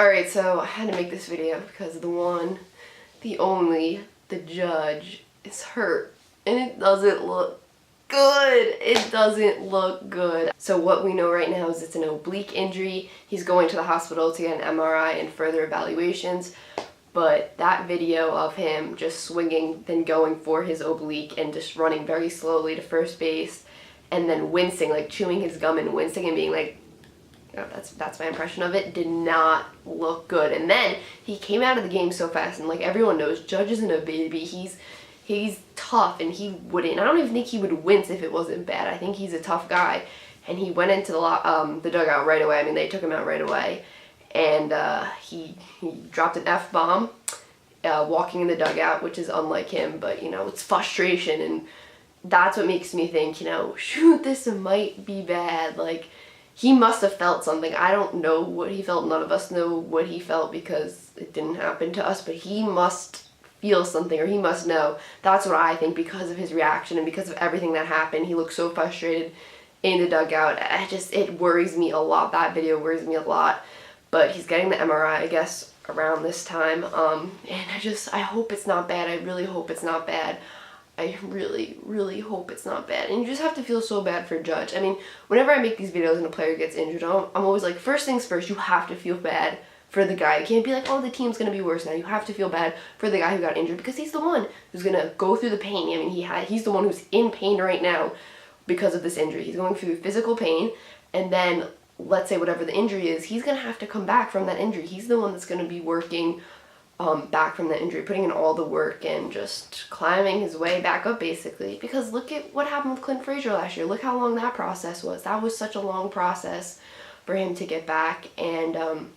Alright, so I had to make this video because the one, the only, the judge is hurt. And it doesn't look good. It doesn't look good. So what we know right now is it's an oblique injury. He's going to the hospital to get an MRI and further evaluations. But that video of him just swinging, then going for his oblique and just running very slowly to first base and then wincing, like chewing his gum and wincing and being like, oh, that's my impression of it, did not look good. And then he came out of the game so fast, and like everyone knows, Judge isn't a baby. He's tough, and I don't even think he would wince if it wasn't bad. I think he's a tough guy. And he went into the dugout right away. I mean, they took him out right away. And he dropped an F-bomb walking in the dugout, which is unlike him, but, you know, it's frustration, and that's what makes me think, you know, shoot, this might be bad. Like, he must have felt something. I don't know what he felt. None of us know what he felt because it didn't happen to us, but he must feel something, or he must know. That's what I think, because of his reaction and because of everything that happened. He looked so frustrated in the dugout. It worries me a lot. That video worries me a lot. But he's getting the MRI, I guess, around this time. And I hope it's not bad. I really hope it's not bad. I really, really hope it's not bad. And you just have to feel so bad for Judge. I mean, whenever I make these videos and a player gets injured, I'm always like, first things first, you have to feel bad for the guy. You can't be like, oh, the team's going to be worse now. You have to feel bad for the guy who got injured, because he's the one who's going to go through the pain. I mean, he's the one who's in pain right now because of this injury. He's going through physical pain, and then let's say whatever the injury is, he's going to have to come back from that injury. He's the one that's going to be working back from that injury, putting in all the work and just climbing his way back up, basically. Because look at what happened with Clint Frazier last year. Look how long that process was. That was such a long process for him to get back. And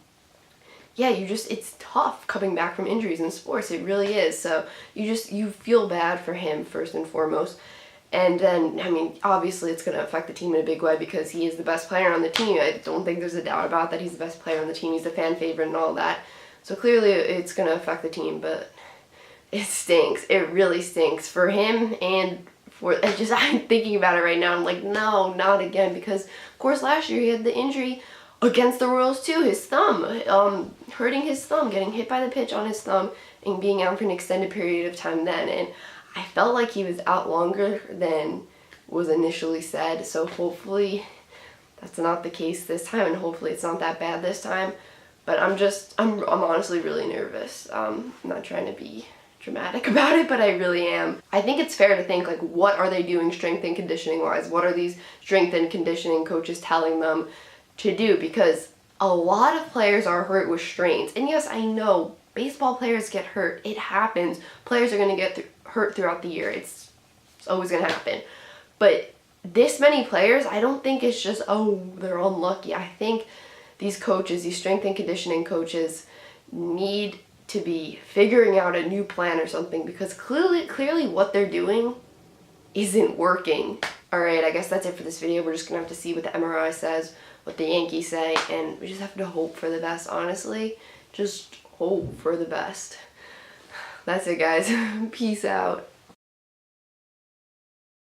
yeah, it's tough coming back from injuries in sports. It really is. So you feel bad for him first and foremost. And then, I mean, obviously it's going to affect the team in a big way because he is the best player on the team. I don't think there's a doubt about that. He's the best player on the team. He's the fan favorite and all that. So clearly it's going to affect the team, but it stinks. It really stinks for him, and I'm thinking about it right now. I'm like, no, not again, because of course last year he had the injury against the Royals too, his thumb, hurting his thumb, getting hit by the pitch on his thumb and being out for an extended period of time then. And I felt like he was out longer than was initially said, so hopefully that's not the case this time, and hopefully it's not that bad this time. But I'm honestly really nervous. I'm not trying to be dramatic about it, but I really am. I think it's fair to think, like, what are they doing strength and conditioning wise? What are these strength and conditioning coaches telling them to do? Because a lot of players are hurt with strains. And yes, I know baseball players get hurt. It happens. Players are going to get hurt throughout the year. It's always going to happen. But this many players, I don't think it's just, oh, they're unlucky. I think these coaches, these strength and conditioning coaches, need to be figuring out a new plan or something, because clearly what they're doing isn't working. Alright, I guess that's it for this video. We're just going to have to see what the MRI says, what the Yankees say, and we just have to hope for the best, honestly. Just hope for the best. That's it, guys. Peace out.